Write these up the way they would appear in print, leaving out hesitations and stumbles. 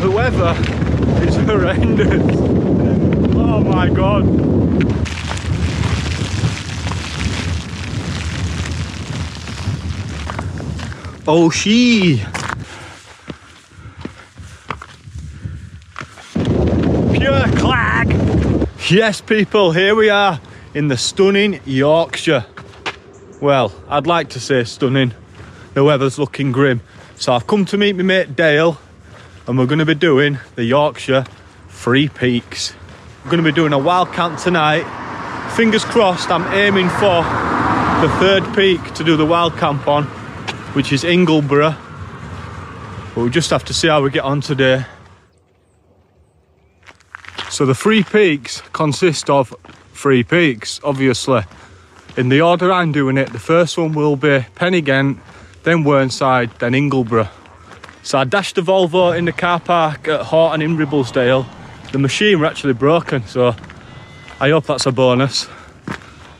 the weather is horrendous. Oh my god. Oh she. Pure clag. Yes people, here we are in the stunning Yorkshire. Well, I'd like to say stunning. The weather's looking grim. So I've come to meet my mate Dale and we're going to be doing the Yorkshire Three Peaks. We're going to be doing a wild camp tonight. Fingers crossed, I'm aiming for the third peak to do the wild camp on, which is Ingleborough. But we'll just have to see how we get on today. So the Three Peaks consist of 3 peaks, obviously. In the order I'm doing it, the first one will be Pen-y-Ghent, then Whernside, then Ingleborough. So I dashed the Volvo in the car park at Horton in Ribblesdale. The machine were actually broken, so I hope that's a bonus.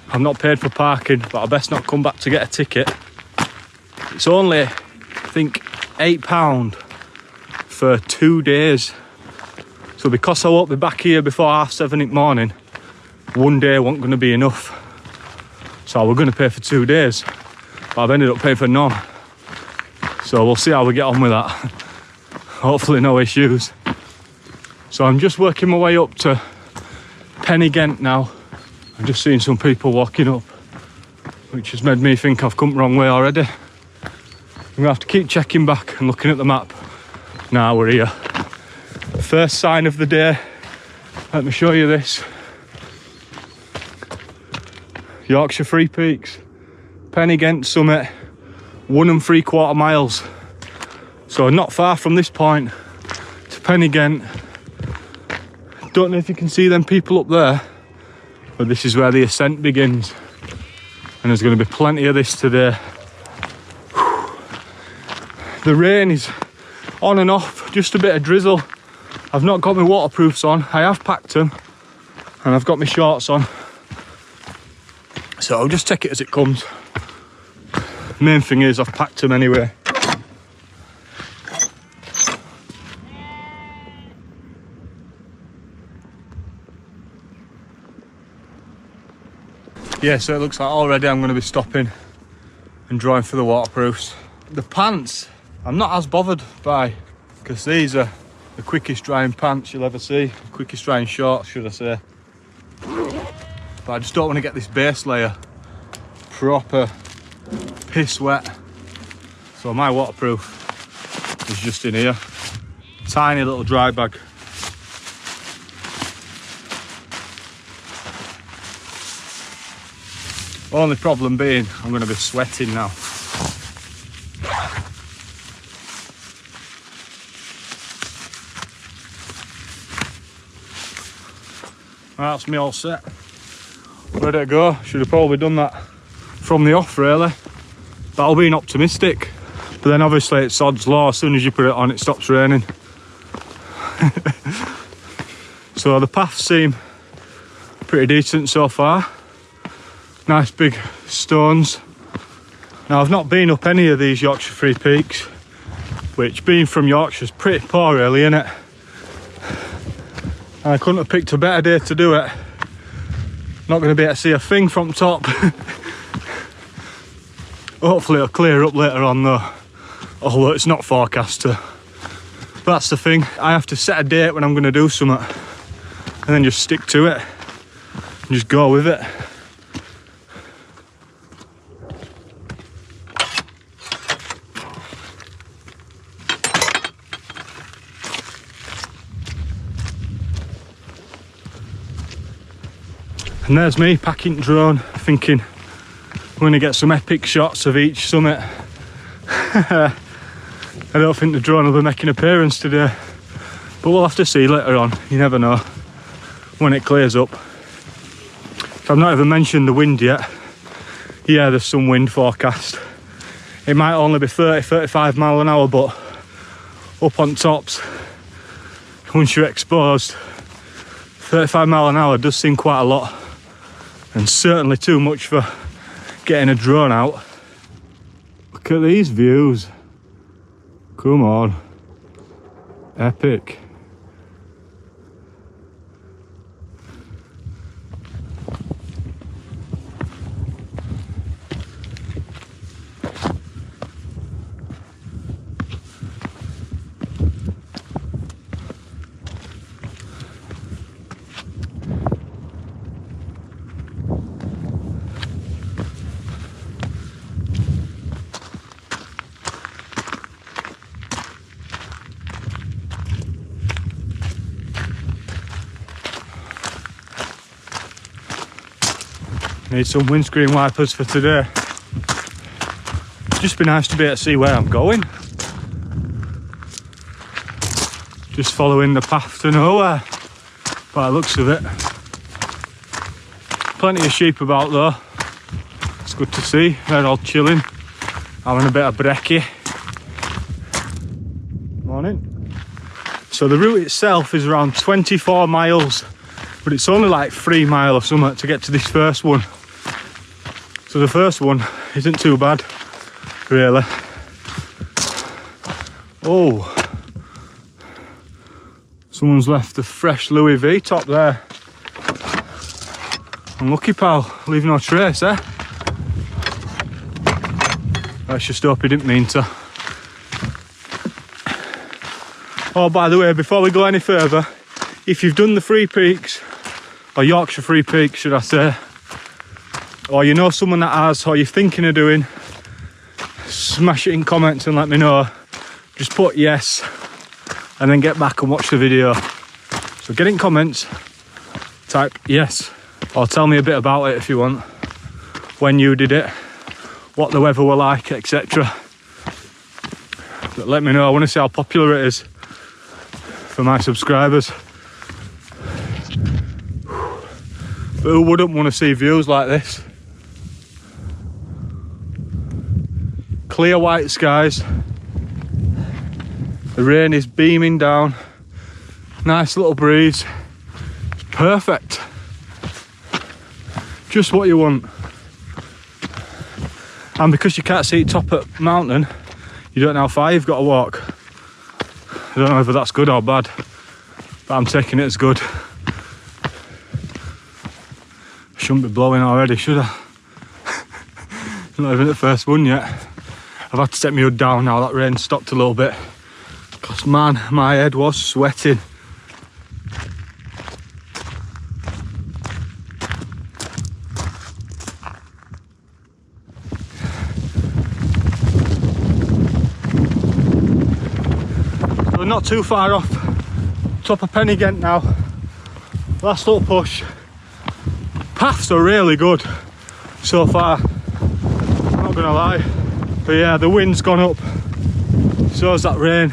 I'm not paid for parking, but I best not come back to get a ticket. It's only, I think, £8 for 2 days. So because I won't be back here before 7:30 in the morning, one day wasn't going to be enough. So we're going to pay for 2 days, but I've ended up paying for none. So we'll see how we get on with that. Hopefully no issues. So I'm just working my way up to Pen-y-Ghent now. I'm just seeing some people walking up, which has made me think I've come the wrong way already. I'm gonna have to keep checking back and looking at the map. Now we're here. First sign of the day. Let me show you this. Yorkshire Three Peaks, Pen-y-Ghent summit, 1 3/4 miles. So not far from this point to Pen-y-Ghent. Don't know if you can see them people up there, but this is where the ascent begins. And there's going to be plenty of this today. The rain is on and off, just a bit of drizzle. I've not got my waterproofs on. I have packed them and I've got my shorts on. So I'll just take it as it comes. Main thing is I've packed them anyway. Yeah, so it looks like already I'm going to be stopping and drawing for the waterproofs. The pants, I'm not as bothered by, because these are the quickest drying pants you'll ever see. Quickest drying shorts, should I say. But I just don't want to get this base layer proper piss wet. So my waterproof is just in here. Tiny little dry bag. Only problem being I'm going to be sweating now. That's me all set. Ready to go. Should have probably done that from the off really. That'll be optimistic. But then obviously it's odds law, as soon as you put it on it stops raining. So the paths seem pretty decent so far. Nice big stones. Now I've not been up any of these Yorkshire Three Peaks, which being from Yorkshire's pretty poor really, innit? And I couldn't have picked a better day to do it. Not going to be able to see a thing from top. Hopefully it'll clear up later on though, although it's not forecast to. But that's the thing, I have to set a date when I'm going to do something and then just stick to it and just go with it. And there's me packing drone, thinking I'm going to get some epic shots of each summit. I don't think the drone will be making an appearance today, but we'll have to see later on. You never know when it clears up. So I've not even mentioned the wind yet. Yeah, there's some wind forecast. It might only be 30-35 mile an hour, but up on tops, once you're exposed, 35 mile an hour does seem quite a lot. And certainly too much for getting a drone out. Look at these views. Come on. Epic. Need some windscreen wipers for today. Just be nice to be able to see where I'm going. Just following the path to nowhere, by the looks of it. Plenty of sheep about though. It's good to see. They're all chilling, having a bit of brekkie. Morning. So the route itself is around 24 miles, but it's only like 3 miles or something to get to this first one. So the first one isn't too bad, really. Oh, someone's left a fresh Louis V top there. Unlucky pal, leave no trace, eh? Let's just hope he didn't mean to. Oh, by the way, before we go any further, if you've done the Three Peaks, or Yorkshire Three Peaks, should I say, or you know someone that has, or you're thinking of doing, smash it in comments and let me know. Just put yes, and then get back and watch the video. So get in comments, type yes, or tell me a bit about it if you want, when you did it, what the weather were like, etc. But let me know, I want to see how popular it is for my subscribers. But who wouldn't want to see views like this? Clear white skies. The rain is beaming down. Nice little breeze. It's perfect. Just what you want. And because you can't see top of mountain, you don't know how far you've got to walk. I don't know whether that's good or bad, but I'm taking it as good. I shouldn't be blowing already, should I? Not even the first one yet. I've had to take my hood down now that rain stopped a little bit. Because man, my head was sweating. So we're not too far off top of Pen-y-Ghent now. Last little push. Paths are really good so far, I'm not gonna lie. But yeah, the wind's gone up, so has that rain.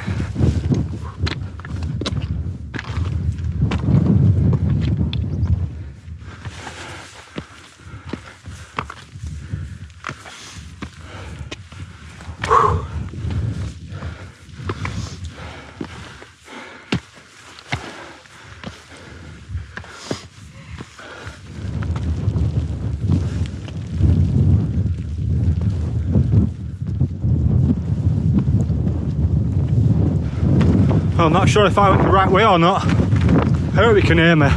I'm not sure if I went the right way or not. I hope you can hear me.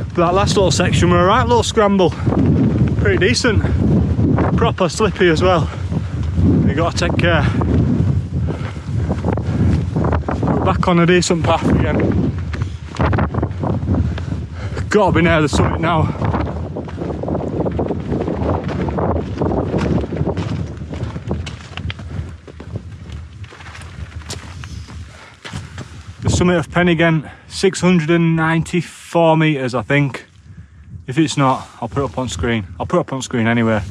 But that last little section were a right little scramble. Pretty decent. Proper slippy as well. You gotta take care. We're back on a decent path again. Gotta be near the summit now. Summit of Pen-y-Ghent, 694 metres I think. If it's not, I'll put it up on screen. I'll put it up on screen anyway.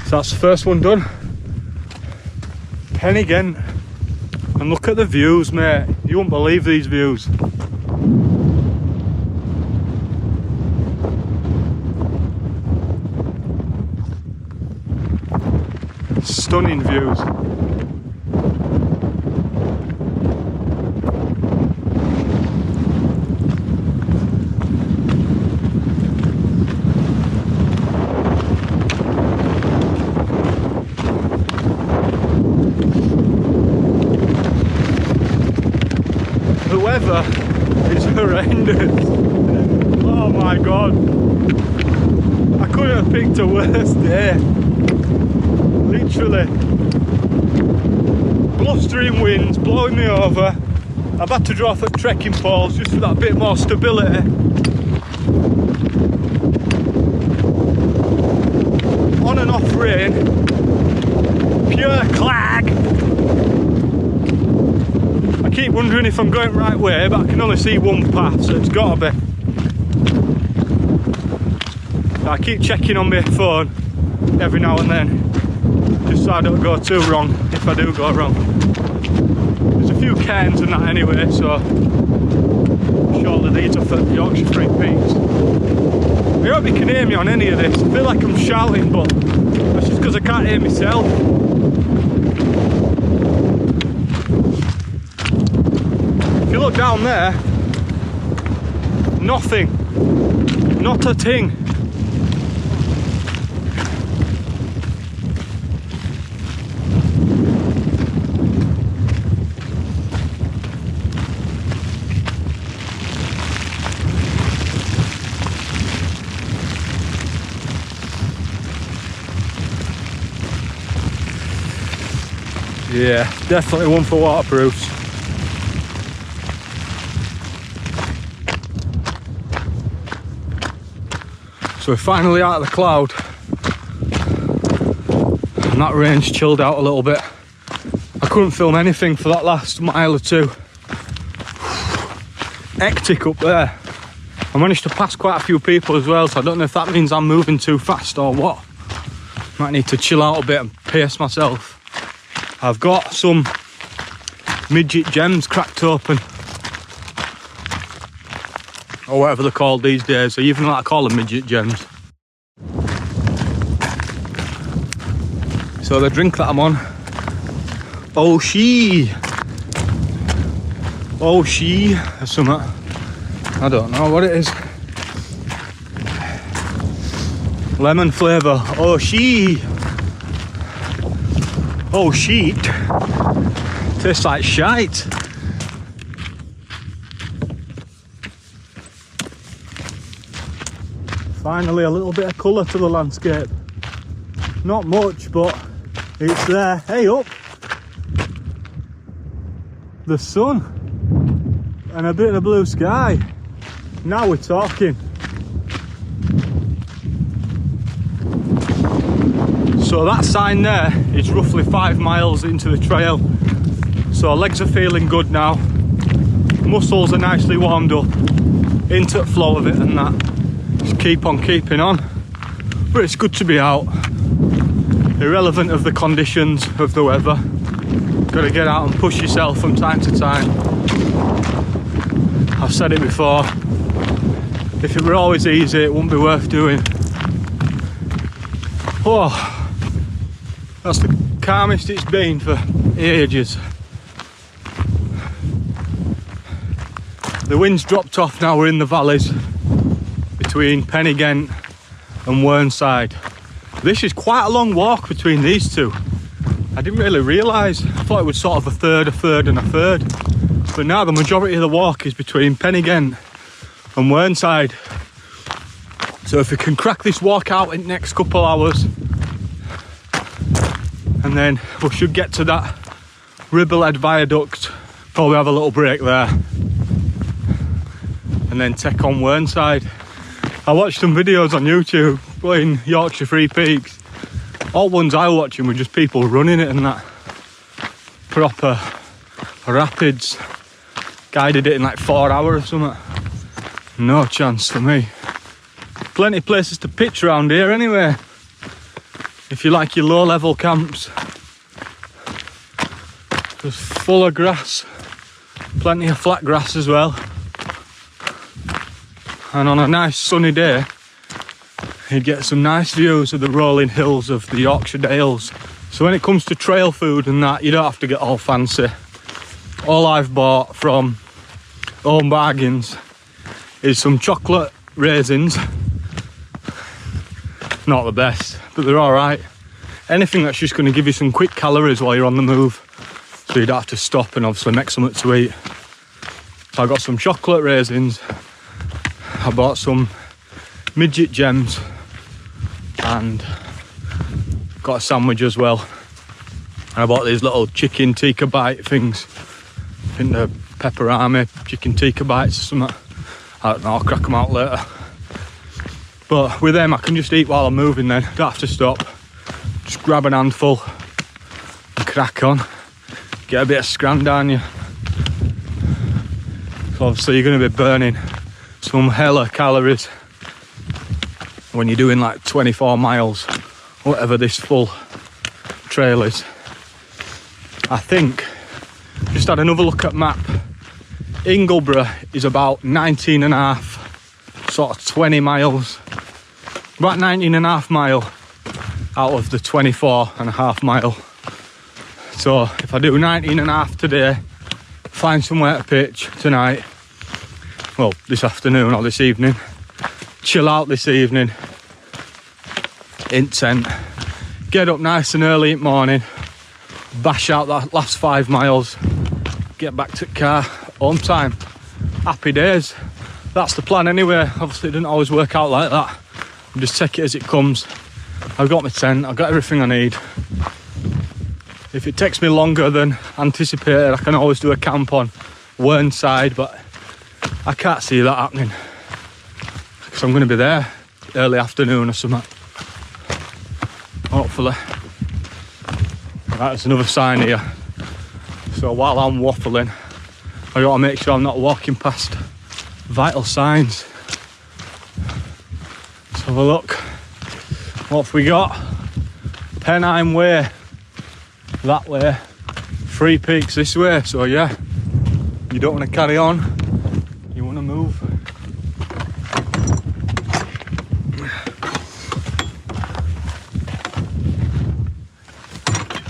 So that's the first one done. Pen-y-Ghent. And look at the views, mate. You won't believe these views. Stunning views. weather is horrendous. Oh my god. I couldn't have picked a worse day. Literally. Blustering winds blowing me over. I've had to draw for trekking poles just for that bit more stability. On and off rain. Pure clag. I keep wondering if I'm going right way, but I can only see one path, so it's gotta be. I keep checking on my phone every now and then, just so I don't go too wrong if I do go wrong. There's a few cairns and that anyway, so surely these are for Yorkshire Three Peaks. I hope you can hear me on any of this. I feel like I'm shouting, but that's just because I can't hear myself. If you look down there, nothing, not a thing. Yeah, definitely one for waterproofs. So we're finally out of the cloud. And that rain's chilled out a little bit. I couldn't film anything for that last mile or two. Hectic up there. I managed to pass quite a few people as well, so I don't know if that means I'm moving too fast or what. Might need to chill out a bit and pace myself. I've got some midget gems cracked open, or whatever they're called these days. I even like to call them midget gems. So the drink that I'm on, oh she, or something, I don't know what it is. Lemon flavour, oh she. Oh sheet, tastes like shite. Finally a little bit of colour to the landscape. Not much, but it's there. Hey up! The sun and a bit of blue sky. Now we're talking. So that sign there is roughly 5 miles into the trail. So legs are feeling good now. Muscles are nicely warmed up. Into the flow of it and that. Just keep on keeping on. But it's good to be out. Irrelevant of the conditions of the weather. Got to get out and push yourself from time to time. I've said it before. If it were always easy, it wouldn't be worth doing. Oh. That's the calmest it's been for ages. The wind's dropped off now, we're in the valleys between Pen-y-Ghent and Whernside. This is quite a long walk between these two. I didn't really realise. I thought it was sort of a third and a third. But now the majority of the walk is between Pen-y-Ghent and Whernside. So if we can crack this walk out in the next couple hours, and then we should get to that Ribblehead viaduct, probably have a little break there, and then take on Whernside. I watched some videos on YouTube playing Yorkshire Three Peaks. All ones I was watching were just people running it and that. Proper rapids. Guy did it in like 4 hours or something. No chance for me. Plenty of places to pitch around here anyway. If you like your low-level camps, just full of grass, plenty of flat grass as well, and on a nice sunny day you'd get some nice views of the rolling hills of the Yorkshire Dales. So when it comes to trail food and that, you don't have to get all fancy. All I've bought from Home Bargains is some chocolate raisins. Not the best, but they're all right. Anything that's just going to give you some quick calories while you're on the move, so you don't have to stop and obviously make something to eat. So I got some chocolate raisins, I bought some midget gems, and got a sandwich as well. And I bought these little chicken tikka bite things. I think they're pepperami chicken tikka bites or something. I don't know, I'll crack them out later. But with them I can just eat while I'm moving then, don't have to stop. Just grab an handful and crack on. Get a bit of scran down you. So obviously you're going to be burning some hella calories when you're doing like 24 miles, whatever this full trail is. I think, just had another look at map, Ingleborough is about 19 and a half, sort of 20 miles. About 19 and a half mile out of the 24 and a half mile. So if I do 19 and a half today, find somewhere to pitch tonight, well, this afternoon or this evening, chill out this evening in tent, get up nice and early in the morning, bash out that last 5 miles, get back to the car, home time, happy days. That's the plan anyway. Obviously it doesn't always work out like that. I just take it as it comes. I've got my tent, I've got everything I need. If it takes me longer than anticipated, I can always do a camp on Whernside, but I can't see that happening because I'm going to be there early afternoon or something, hopefully. Right, there's another sign here. So while I'm waffling, I got to make sure I'm not walking past vital signs. Let's have a look. What have we got? Pen-y-Ghent way, that way. Three Peaks this way. So yeah, you don't want to carry on, you want to move.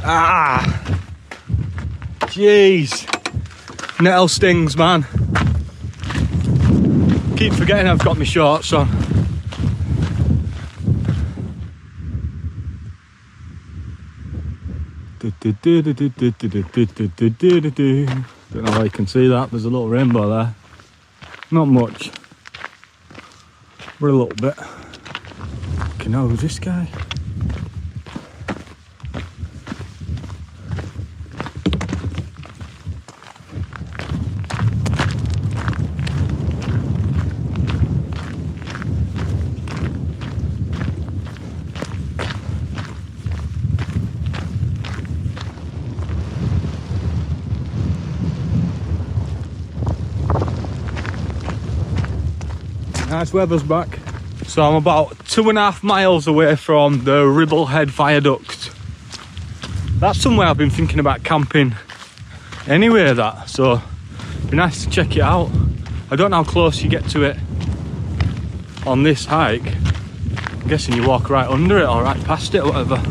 Ah, jeez, nettle stings, man. Keep forgetting I've got my shorts on. Don't know how you can see that, there's a little rainbow there. Not much, but a little bit. Fucking hell, who's this guy? Nice weather's back. So I'm about 2.5 miles away from the Ribblehead Viaduct. That's somewhere I've been thinking about camping anyway, that, so it'd be nice to check it out. I don't know how close you get to it on this hike. I'm guessing you walk right under it or right past it or whatever.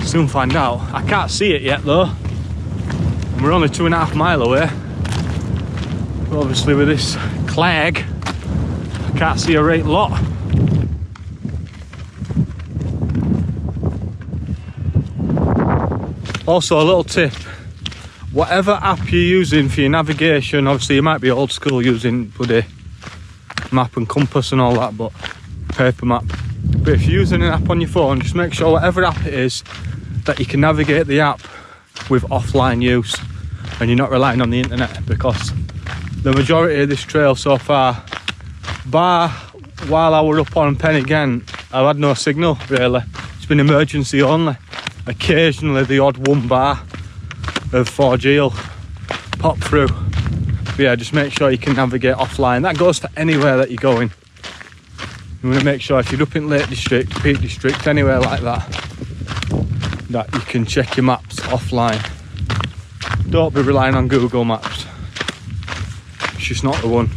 Soon find out. I can't see it yet though, and we're only 2.5 miles away. But obviously with this clag, I can't see a right lot. Also, a little tip, whatever app you're using for your navigation, obviously you might be old school using bloody map and compass and all that, but paper map. But if you're using an app on your phone, just make sure whatever app it is, that you can navigate the app with offline use and you're not relying on the internet, because the majority of this trail so far, bar while I were up on Pen-y-Ghent, I've had no signal really. It's been emergency only. Occasionally the odd 1 bar of 4G will pop through. But yeah, just make sure you can navigate offline. That goes for anywhere that you're going. You want to make sure if you're up in Lake District, Peak District, anywhere like that, that you can check your maps offline. Don't be relying on Google Maps. It's just not the one.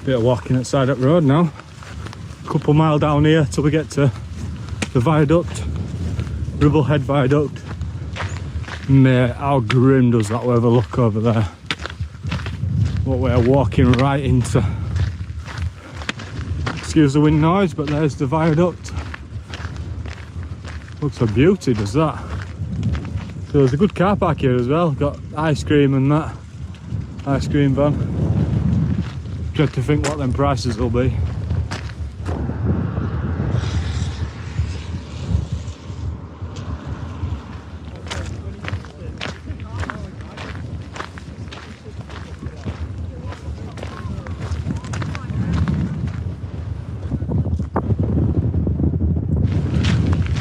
Bit of walking outside that road now. Couple mile down here till we get to the viaduct, Ribblehead Viaduct. Mate, how grim does that weather look over there? What we're walking right into. Excuse the wind noise, but there's the viaduct. Looks a beauty, does that? So there's a good car park here as well. Got ice cream and that. Ice cream van. Dread to think what them prices will be.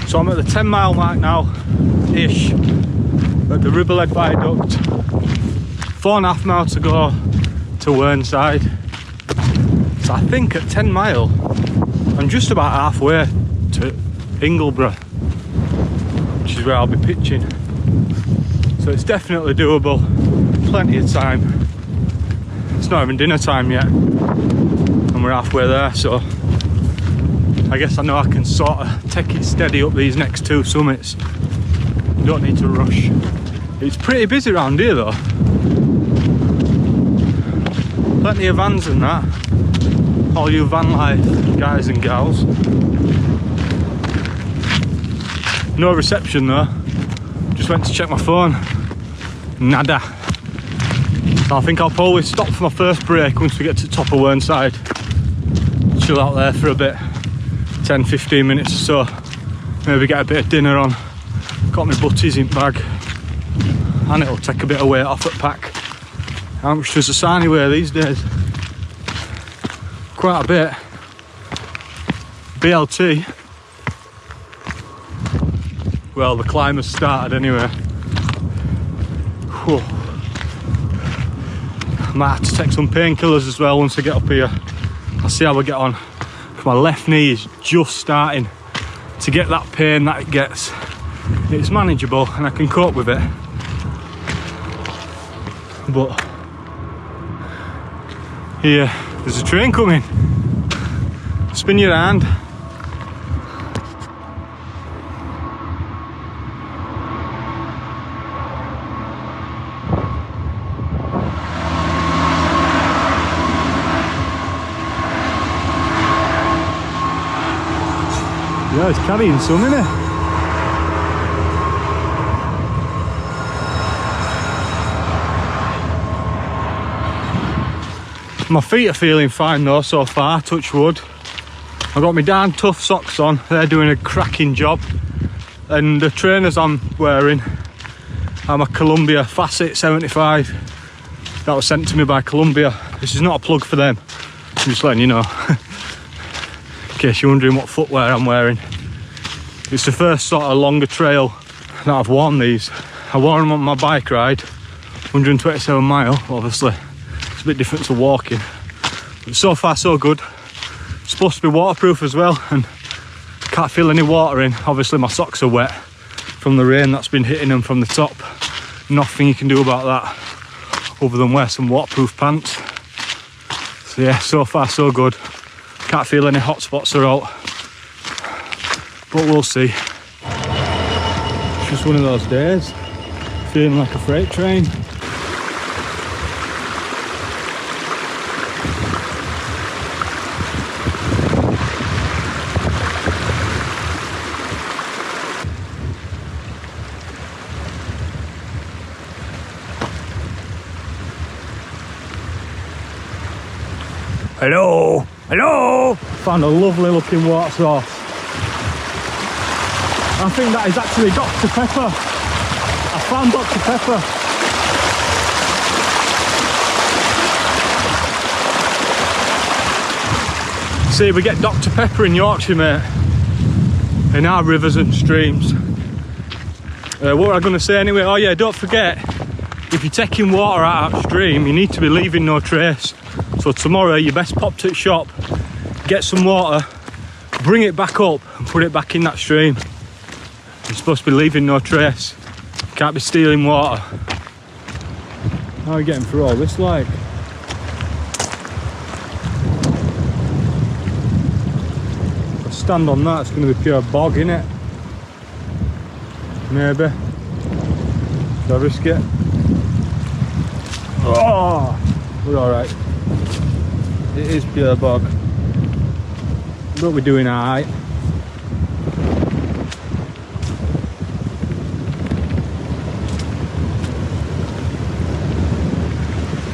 So I'm at the 10 mile mark now, ish, at the Ribblehead Viaduct. 4.5 miles to go to Whernside. So I think at 10 mile, I'm just about halfway to Ingleborough, which is where I'll be pitching. So it's definitely doable, plenty of time. It's not even dinner time yet, and we're halfway there, so I guess I know I can sort of take it steady up these next 2 summits. Don't need to rush. It's pretty busy around here though. Plenty of vans and that. All you van life guys and gals. No reception though. Just went to check my phone. Nada. So I think I'll probably stop for my first break once we get to the top of Whernside. Chill out there for a bit. 10-15 minutes or so, maybe get a bit of dinner on. Got my butties in bag, and it'll take a bit of weight off at pack. How much does a sarnie weigh these days? Quite a bit. BLT. Well, the climb has started anyway. Whew. Might have to take some painkillers as well once I get up here. I'll see how we get on. My left knee is just starting to get that pain that it gets. It's manageable and I can cope with it, but here, there's a train coming. Spin your hand. Yeah, it's carrying some, isn't it? My feet are feeling fine though so far, touch wood. I've got my darn tough socks on, they're doing a cracking job. And the trainers I'm wearing are my Columbia Facet 75. That was sent to me by Columbia. This is not a plug for them, I'm just letting you know. In case you're wondering what footwear I'm wearing. It's the first sort of longer trail that I've worn these. I wore them on my bike ride, 127 mile, obviously. It's a bit different to walking. But so far so good. It's supposed to be waterproof as well, and can't feel any water in. Obviously my socks are wet from the rain that's been hitting them from the top. Nothing you can do about that other than wear some waterproof pants. So yeah, so far so good. Can't feel any hot spots are out, but we'll see. It's just one of those days, feeling like a freight train. Hello, hello! Found a lovely looking water source. I think that is actually Dr. Pepper. I found Dr. Pepper. See, we get Dr. Pepper in Yorkshire, mate, in our rivers and streams. What was I going to say anyway? Oh yeah, don't forget, if you're taking water out of stream, you need to be leaving no trace. So tomorrow you best pop to the shop, get some water, bring it back up and put it back in that stream. You're supposed to be leaving no trace. Can't be stealing water. How are we getting through all this like? stand on that, it's going to be pure bog, innit? Maybe. Do I risk it? Oh, we're alright. It is pure bog, but we're doing alright.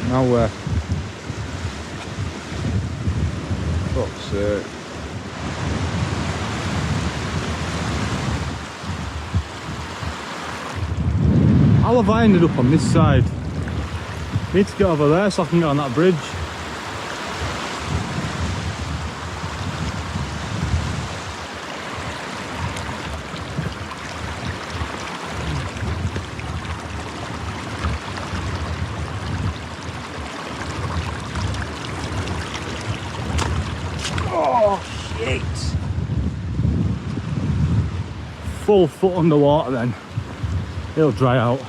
Now where? Fuck's sake. How have I ended up on this side? Need to get over there so I can get on that bridge. Oh shit! Full foot underwater then. It'll dry out.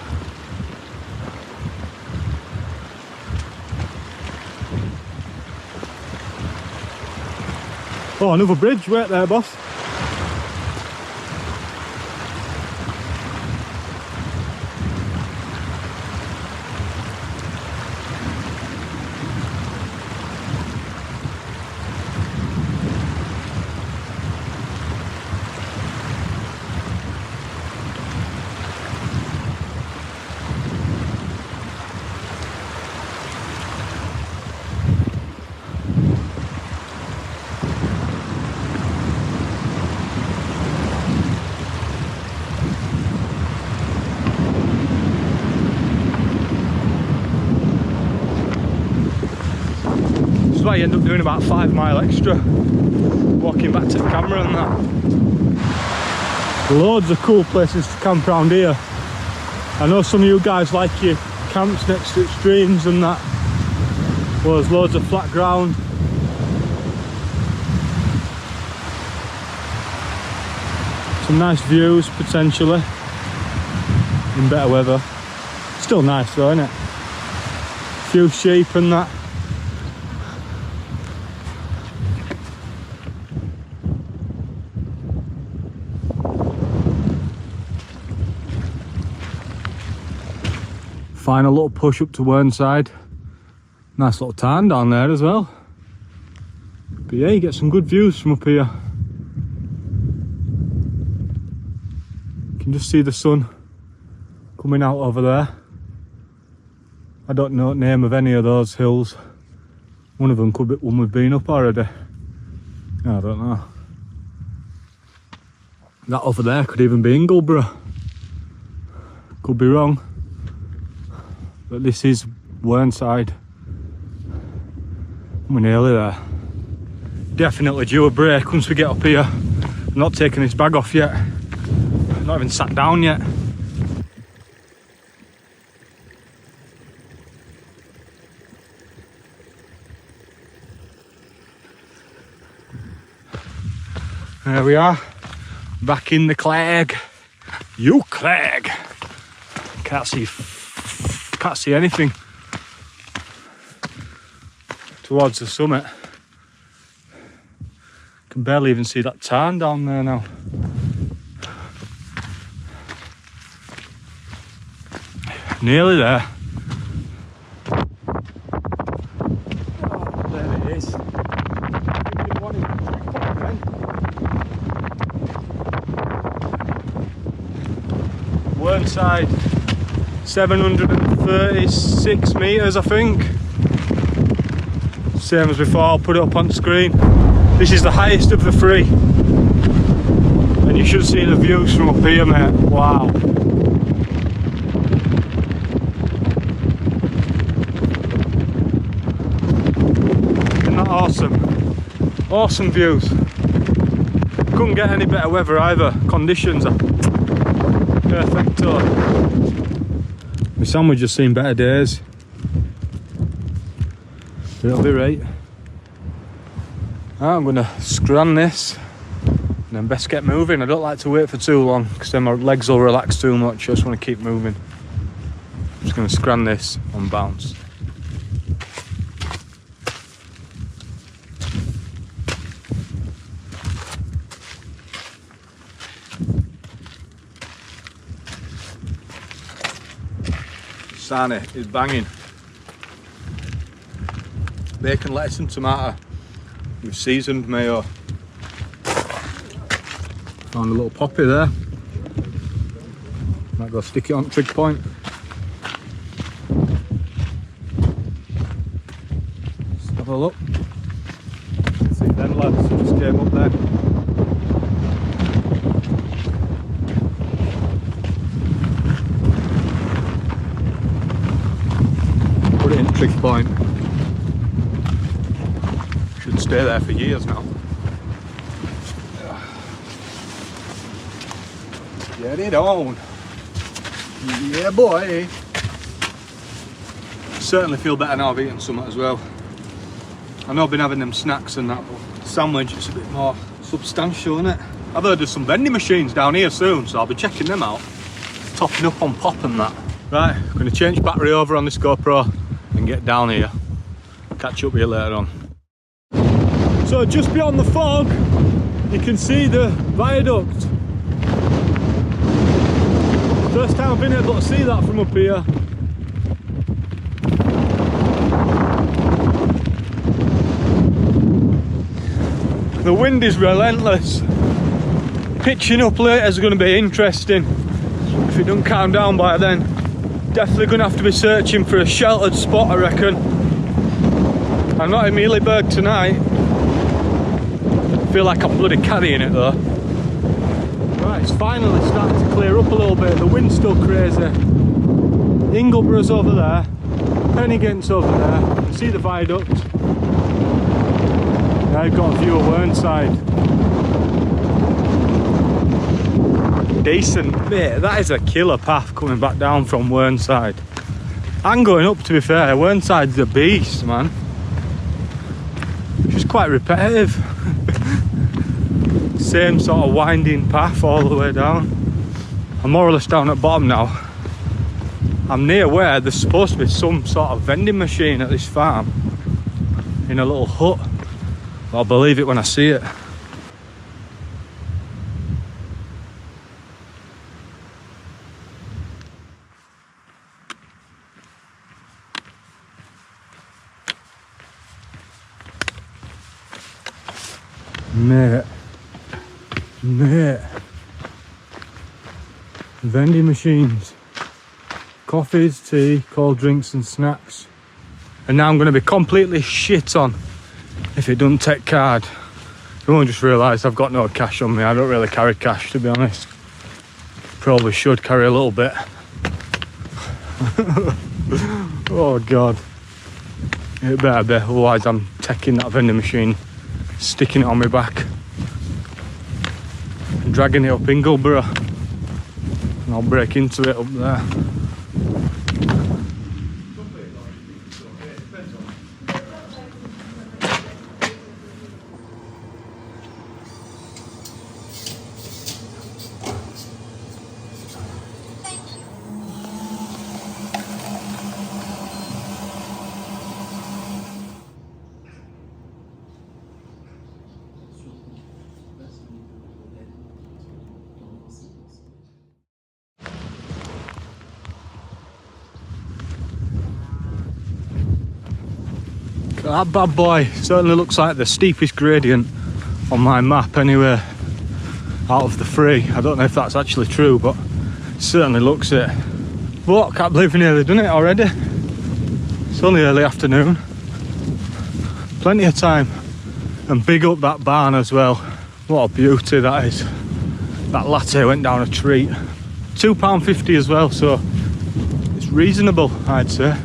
Oh, another bridge, wait there, boss. Why you end up doing about 5 mile extra walking back to the camera and that. Loads of cool places to camp around here. I know some of you guys like your camps next to streams and that. Well, there's loads of flat ground. Some nice views potentially in better weather. Still nice though, isn't it? Few sheep and that. Final little push up to Whernside. Nice little tarn down there as well. But yeah, you get some good views from up here. You can just see the sun coming out over there. I don't know the name of any of those hills. One of them could be one we've been up already. I don't know. That over there could even be Ingleborough. Could be wrong. But this is Whernside. We're nearly there. Definitely due a break once we get up here. I'm not taking this bag off yet. Not even sat down yet. There we are. Back in the Clegg. You Clegg. Can't see anything towards the summit. Can barely even see that tarn down there now. Nearly there. Oh, there it is. Whernside. 736 metres I think. Same as before, I'll put it up on screen. This is the highest of the three. And you should see the views from up here, mate. Wow. Isn't that awesome? Awesome views. Couldn't get any better weather either. Conditions are perfecto. My son was just seen better days. It'll be right. I'm gonna scran this and then best get moving. I don't like to wait for too long because then my legs will relax too much. I just want to keep moving. I'm just gonna scran this on bounce. sarnie is banging. Bacon, lettuce and tomato with seasoned mayo. Found a little poppy there. Might go stick it on trig point. Let's have a look. See them lads who just came up there. Put it in trig point. Should stay there for years now. Get it on. Yeah boy. Certainly feel better now I've eaten something as well. I know I've been having them snacks and that, but the sandwich is a bit more substantial, isn't it? I've heard there's some vending machines down here soon, so I'll be checking them out. Topping up on pop and that. Right, I'm going to change battery over on this GoPro and get down here. Catch up with you later on. So just beyond the fog, you can see the viaduct. First time I've been able to see that from up here. The wind is relentless. Pitching up later is going to be interesting. If it doesn't calm down by then, definitely going to have to be searching for a sheltered spot, I reckon. I'm not in Mealyberg tonight. I feel like I'm bloody carrying it though. Right, it's finally starting to clear up a little bit. The wind's still crazy. Ingleborough's over there. Pen-y-Ghent's over there. You can see the viaduct. Now I've got a view of Whernside. Decent. Mate, that is a killer path coming back down from Whernside. And going up, to be fair. Whernside's a beast, man. It's just quite repetitive. Same sort of winding path all the way down. I'm more or less down at bottom now. I'm near where there's supposed to be some sort of vending machine at this farm in a little hut. I'll believe it when I see it. Mate, vending machines, coffees, tea, cold drinks and snacks. And now I'm going to be completely shit on if it doesn't take card. Everyone just realised I've got no cash on me. I don't really carry cash, to be honest. Probably should carry a little bit. Oh god, it better be, otherwise I'm taking that vending machine, sticking it on my back and dragging it up Ingleborough, and I'll break into it up there. That bad boy certainly looks like the steepest gradient on my map anyway, out of the three. I don't know if that's actually true, but it certainly looks it. But I can't believe we've nearly done it already. It's only early afternoon. Plenty of time. And big up that barn as well. What a beauty that is. That latte went down a treat. £2.50 as well, so it's reasonable, I'd say.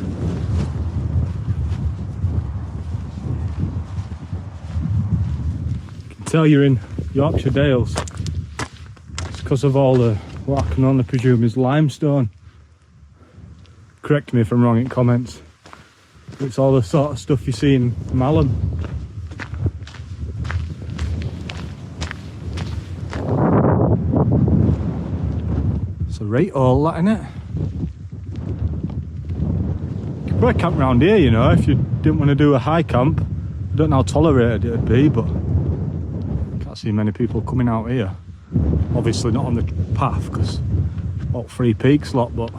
Tell you're in Yorkshire Dales. It's because of all the, what I can only presume is limestone. Correct me if I'm wrong in comments. It's all the sort of stuff you see in Malham. It's a right all that, innit? You could probably camp around here, you know, if you didn't want to do a high camp. I don't know how tolerated it'd be, but see many people coming out here. Obviously not on the path because all Three Peaks lot, but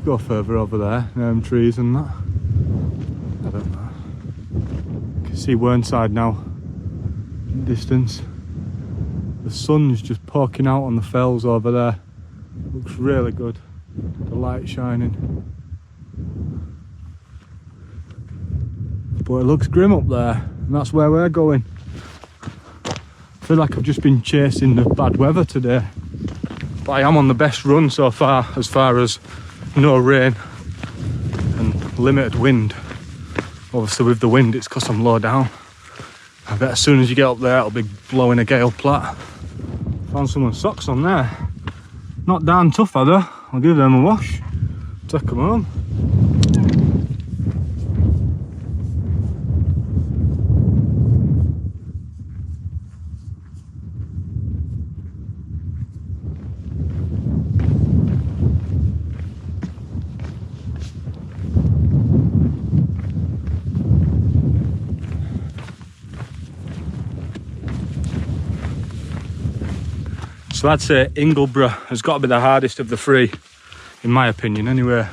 you go further over there, trees and that. I don't know. You can see Whernside now in the distance. The sun's just poking out on the fells over there. Looks really good. The light shining. But it looks grim up there, and that's where we're going. I feel like I've just been chasing the bad weather today. But I am on the best run so far as no rain and limited wind. Obviously with the wind it's because I'm low down. I bet as soon as you get up there it'll be blowing a gale plat. Found someone's socks on there. Not darn tough are they? I'll give them a wash. Take them home. So I'd say Ingleborough has got to be the hardest of the three, in my opinion anyway.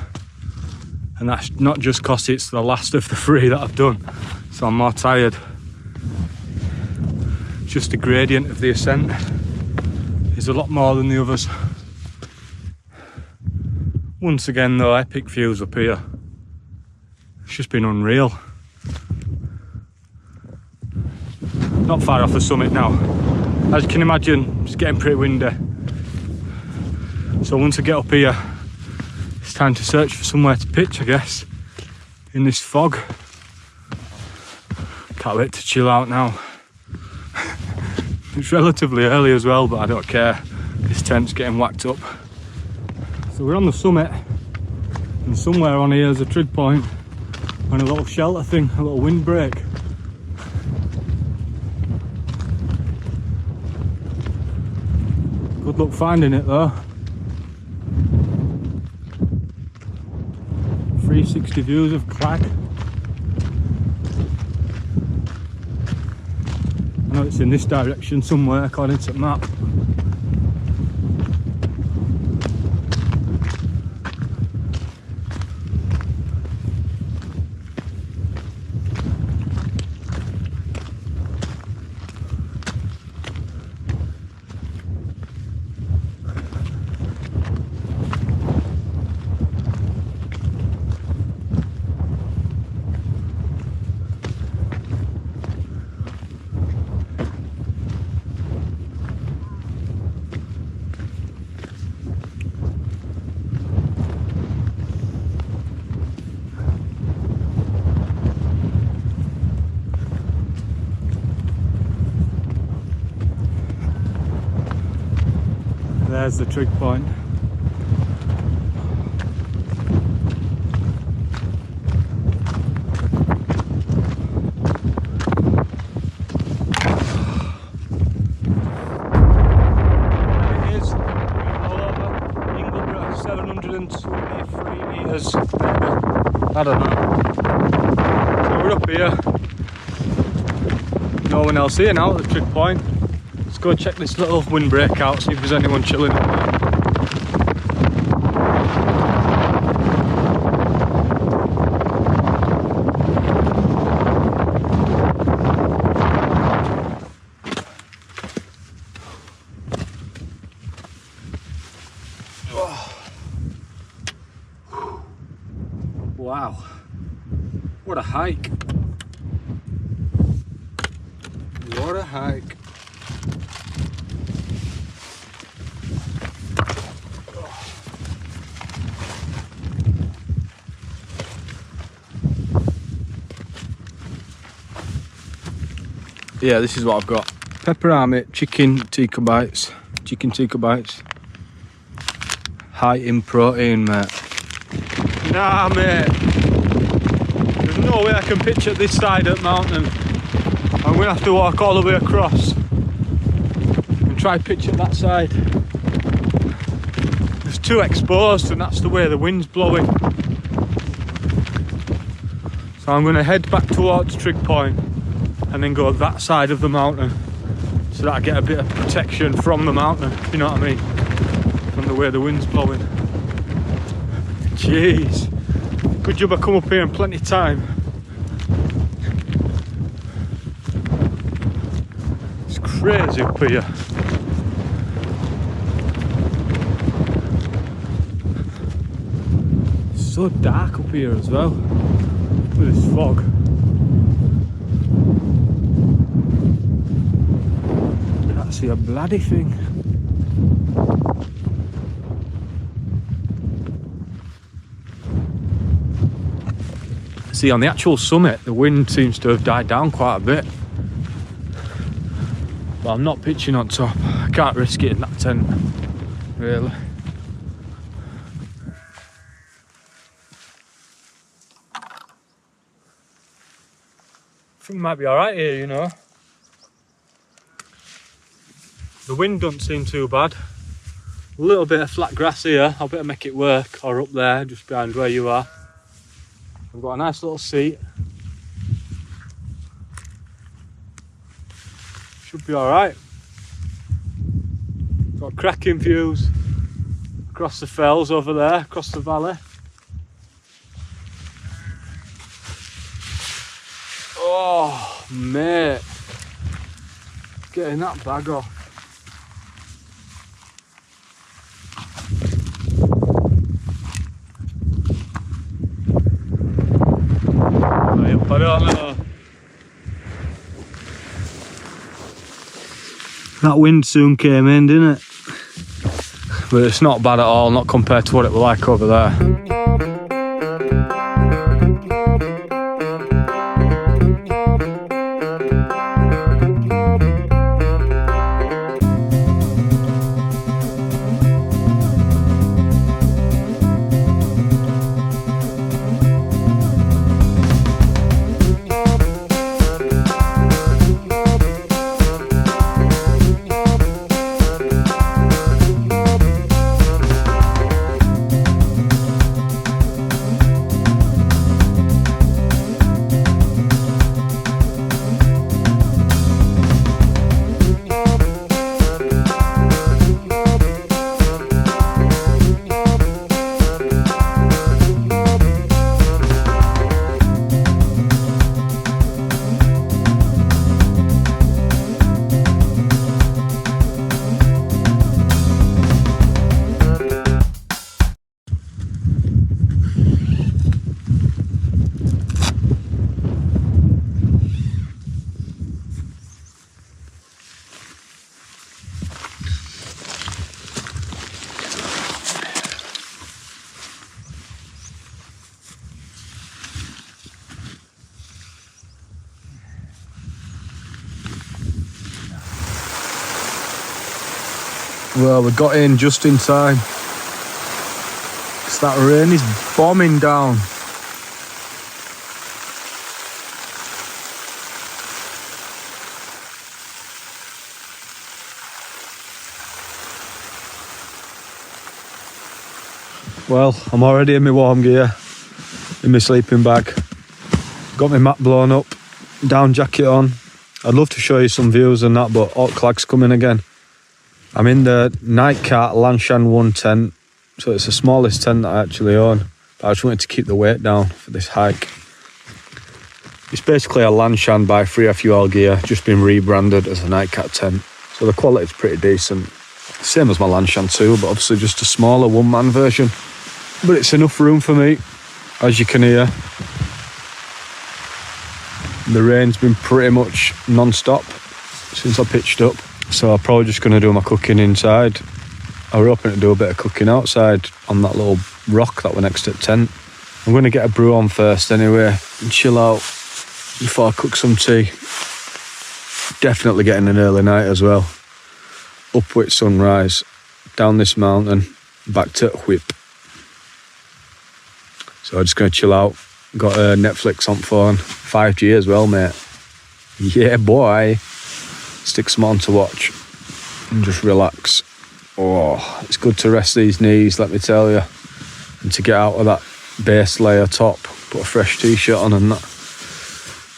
And that's not just because it's the last of the three that I've done, so I'm more tired. Just the gradient of the ascent is a lot more than the others. Once again though, epic views up here. It's just been unreal. Not far off the summit now. As you can imagine, it's getting pretty windy. So once I get up here, it's time to search for somewhere to pitch, I guess, in this fog. Can't wait to chill out now. It's relatively early as well, but I don't care. This tent's getting whacked up. So we're on the summit, and somewhere on here is a trig point and a little shelter thing, a little windbreak. Good luck finding it though. 360 views of Crag. I know it's in this direction somewhere according to the map. There's the trig point. There it is, all over Ingleborough, 723 metres, maybe. I don't know. So we're up here. No one else here now at the trig point. Let's go check this little windbreak out, see if there's anyone chilling up there. Wow, what a hike. What a hike. Yeah, this is what I've got. Pepper army, chicken tikka bites. High in protein, mate. Nah, mate. There's no way I can pitch at this side of the mountain. I'm gonna have to walk all the way across and try pitch at that side. It's too exposed and that's the way the wind's blowing. So I'm gonna head back towards Trig Point and then go that side of the mountain so that I get a bit of protection from the mountain, if you know what I mean, from the way the wind's blowing. Jeez. Good job I come up here in plenty of time. It's crazy up here. It's so dark up here as well, with this fog. Can't see a bloody thing. See, on the actual summit, the wind seems to have died down quite a bit. But I'm not pitching on top. I can't risk it in that tent, really. I think we might be alright here, you know. The wind doesn't seem too bad. A little bit of flat grass here, I'll better make it work, or up there, just behind where you are. We've got a nice little seat. Should be alright. Got cracking views across the fells over there, across the valley. Oh, mate. Getting that bag off. I don't know. That wind soon came in, didn't it? But it's not bad at all, not compared to what it was like over there. Well, we got in just in time. 'Cause that rain is bombing down. Well, I'm already in my warm gear, in my sleeping bag. Got my mat blown up, down jacket on. I'd love to show you some views and that, but Aucklag's coming again. I'm in the Nightcart Lanshan 1 tent, so it's the smallest tent that I actually own. But I just wanted to keep the weight down for this hike. It's basically a Lanshan by 3FUL gear, just been rebranded as a Nightcart tent. So the quality's pretty decent. Same as my Lanshan 2, but obviously just a smaller one-man version. But it's enough room for me, as you can hear. The rain's been pretty much non-stop since I pitched up. So I'm probably just going to do my cooking inside. I was hoping to do a bit of cooking outside on that little rock that were next to the tent. I'm going to get a brew on first anyway and chill out before I cook some tea. Definitely getting an early night as well. Up with sunrise, down this mountain, back to Whip. So I'm just going to chill out. Got Netflix on phone, 5G as well, mate. Yeah, boy. Stick some on to watch and just relax. Oh, it's good to rest these knees, let me tell you, and to get out of that base layer top, put a fresh t-shirt on and that.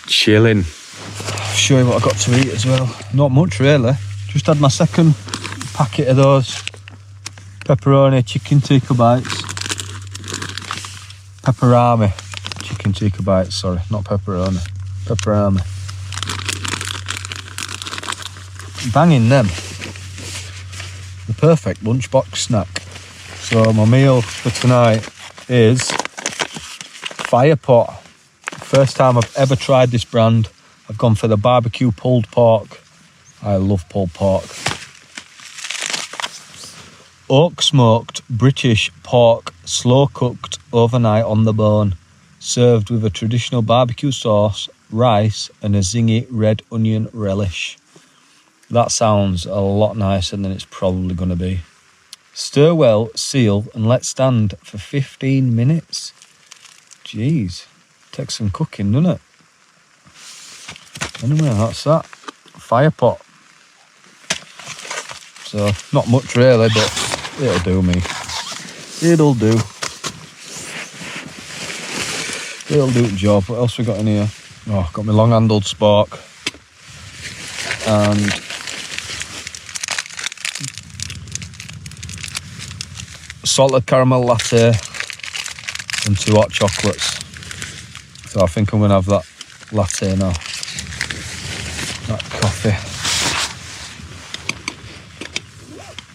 Chilling. I'll show you what I got to eat as well. Not much really, just had my second packet of those pepperoni chicken tikka bites. pepperami chicken tikka bites, sorry, not pepperoni, pepperami. Banging them. The perfect lunchbox snack. So my meal for tonight is fire pot. First time I've ever tried this brand. I've gone for the barbecue pulled pork. I love pulled pork. Oak smoked British pork, slow cooked overnight on the bone, served with a traditional barbecue sauce, rice and a zingy red onion relish. That sounds a lot nicer than it's probably going to be. Stir well, seal and let stand for 15 minutes. Jeez, takes some cooking, doesn't it? Anyway, that's that. Fire pot. So, not much really, but it'll do me. It'll do. It'll do the job. What else we got in here? Oh, got my long-handled spork. And salted caramel latte and 2 hot chocolates. So I think I'm going to have that latte now. That coffee.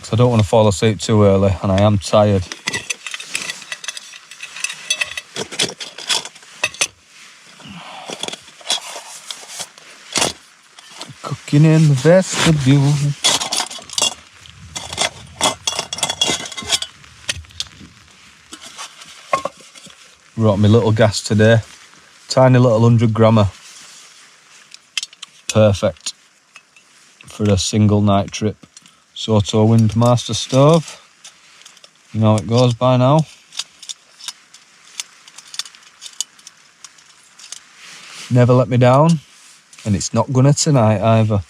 So I don't want to fall asleep too early and I am tired. Cooking in the vestibule. Brought me little gas today. Tiny little 100 grammer. Perfect for a single night trip. Soto Windmaster stove. You know how it goes by now. Never let me down. And it's not gonna tonight either.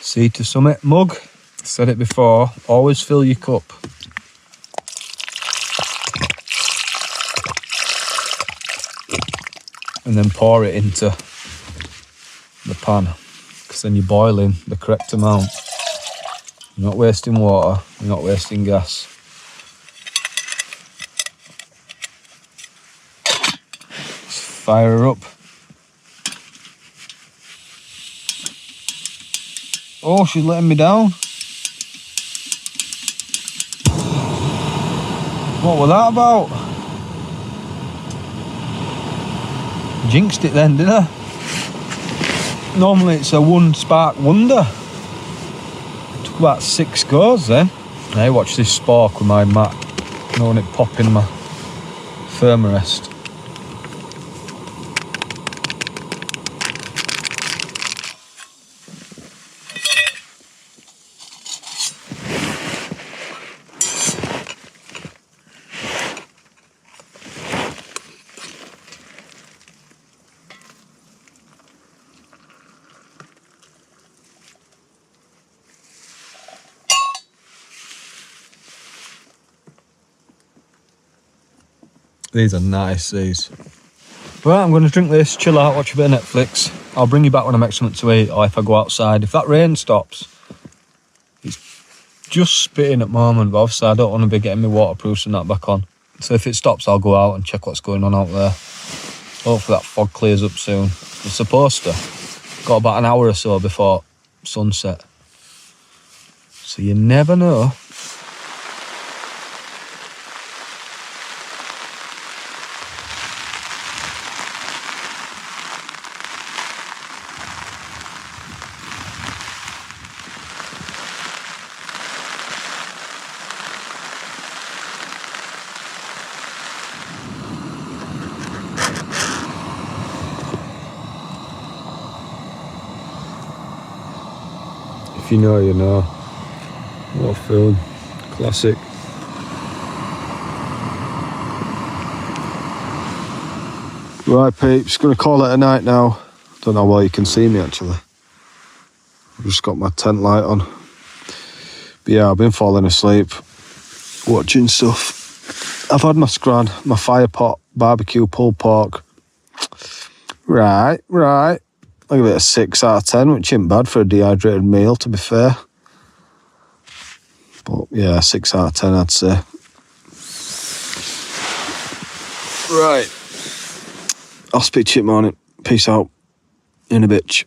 See to summit mug. Said it before, always fill your cup. And then pour it into the pan. Because then you're boiling the correct amount. You're not wasting water, you're not wasting gas. Just fire her up. Oh, she's letting me down. What was that about? Jinxed it then, didn't I? Normally it's a 1 spark wonder. Took about 6 goes then. Hey, watch this spark with my mat. I don't want it popping my firm rest. These are nice, these. Right, I'm going to drink this, chill out, watch a bit of Netflix. I'll bring you back when I make something to eat or if I go outside. If that rain stops, it's just spitting at the moment, but obviously I don't want to be getting my waterproofs and that back on. So if it stops, I'll go out and check what's going on out there. Hopefully that fog clears up soon. It's supposed to. Got about an hour or so before sunset. So you never know. If you know, you know. What a film. Classic. Right, peeps, gonna call it a night now. Don't know why you can see me actually. I've just got my tent light on. But yeah, I've been falling asleep, watching stuff. I've had my scran, my fire pot, barbecue pulled pork. Right. I'll give it a 6 out of 10, which isn't bad for a dehydrated meal, to be fair. But yeah, 6 out of 10, I'd say. Right. I'll speak to you morning. Peace out. In a bitch.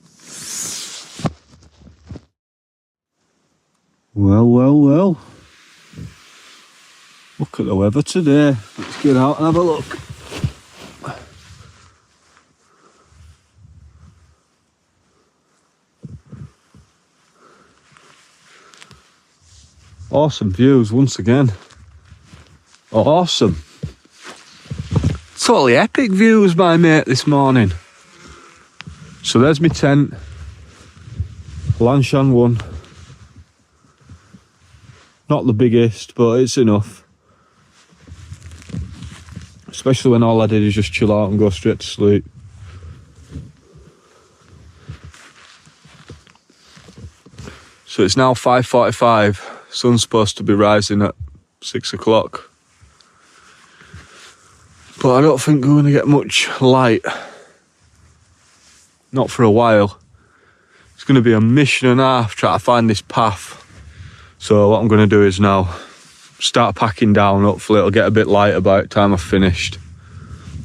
Well. Look at the weather today. Let's get out and have a look. Awesome views once again. Awesome. Totally epic views, my mate, this morning. So there's my tent. Lanshan one. Not the biggest, but it's enough. Especially when all I did is just chill out and go straight to sleep. So it's now 5:45. Sun's supposed to be rising at 6 o'clock. But I don't think we're going to get much light. Not for a while. It's going to be a mission and a half trying to find this path. So what I'm going to do is now start packing down. Hopefully it'll get a bit lighter by the time I've finished.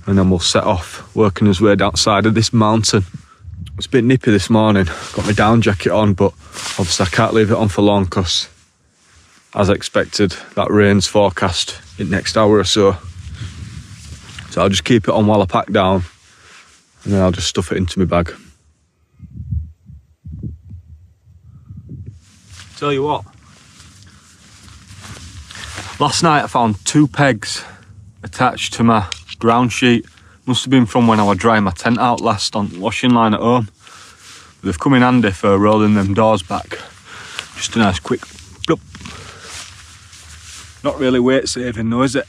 And then we'll set off, working his way outside of this mountain. It's a bit nippy this morning. Got my down jacket on, but obviously I can't leave it on for long because, as expected, that rain's forecast in the next hour or so. So I'll just keep it on while I pack down, and then I'll just stuff it into my bag. Tell you what, last night I found 2 pegs attached to my ground sheet. Must have been from when I was drying my tent out last on the washing line at home. But they've come in handy for rolling them doors back. Just a nice quick bloop. Not really weight saving though, is it?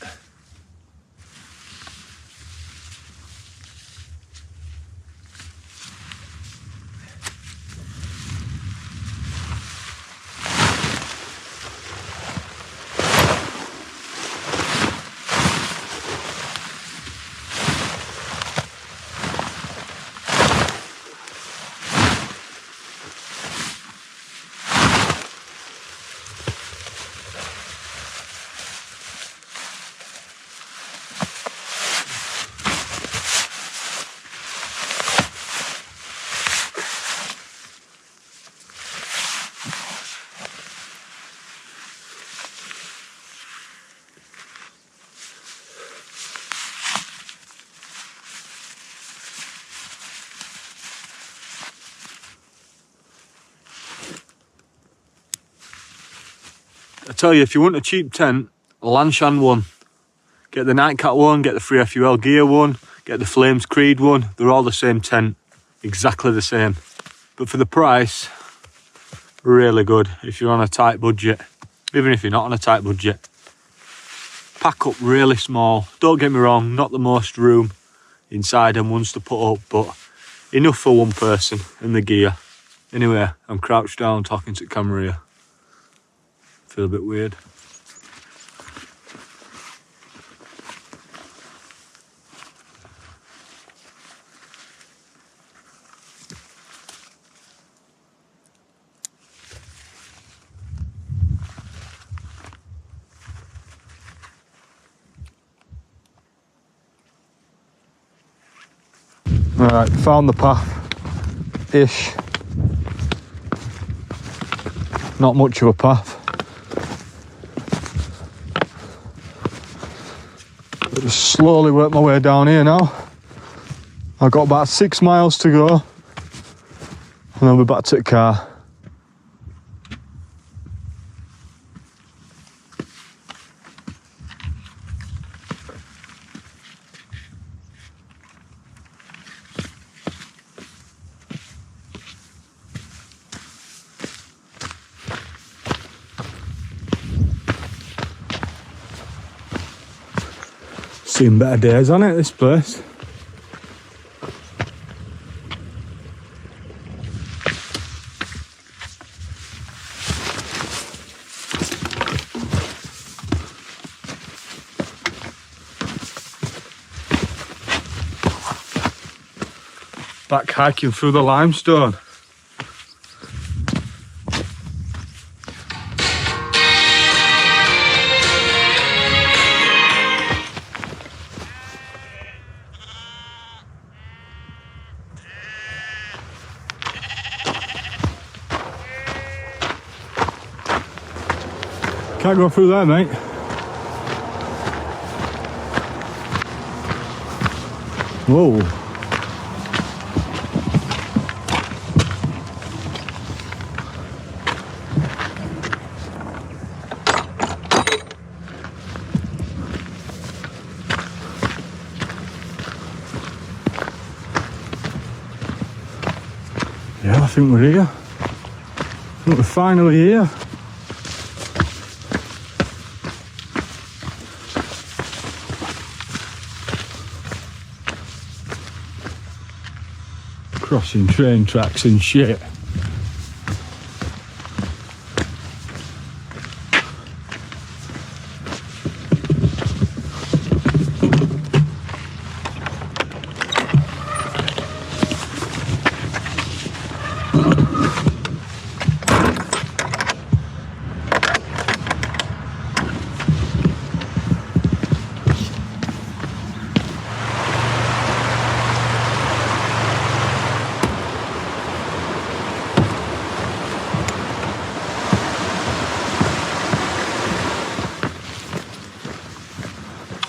I tell you, if you want a cheap tent, Lanshan one. Get the Nightcat one, get the 3FUL gear one, get the Flames Creed one. They're all the same tent, exactly the same. But for the price, really good if you're on a tight budget. Even if you're not on a tight budget. Pack up really small. Don't get me wrong, not the most room inside them ones to put up, but enough for one person and the gear. Anyway, I'm crouched down talking to the camera here. Feel a bit weird. Alright, found the path-ish. Not much of a path. But just slowly work my way down here now. I've got about 6 miles to go. And I'll be back to the car. Seen better days on it, this place. Back hiking through the limestone. Can't go through there, mate. Whoa. Yeah, I think we're here. I think we're finally here. Crossing train tracks and shit.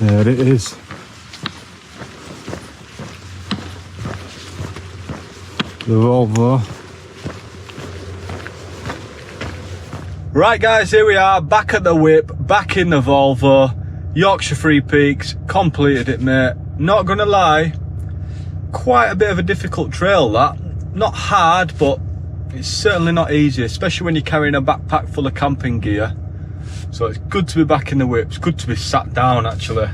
There it is. The Volvo. Right guys, here we are, back at the whip, back in the Volvo. Yorkshire Three Peaks, completed it, mate. Not gonna lie, quite a bit of a difficult trail that. Not hard, but it's certainly not easy, especially when you're carrying a backpack full of camping gear. So it's good to be back in the whip. It's good to be sat down actually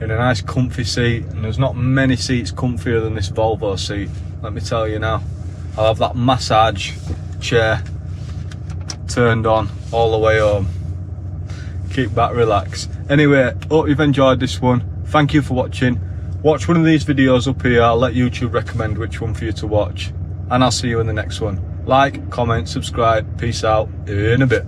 in a nice comfy seat, and there's not many seats comfier than this Volvo seat, let me tell you now. I'll have that massage chair turned on all the way home. Keep back relaxed. Anyway, hope you've enjoyed this one. Thank you for watching. Watch one of these videos up here. I'll let YouTube recommend which one for you to watch, and I'll see you in the next one. Like, comment, subscribe. Peace out in a bit.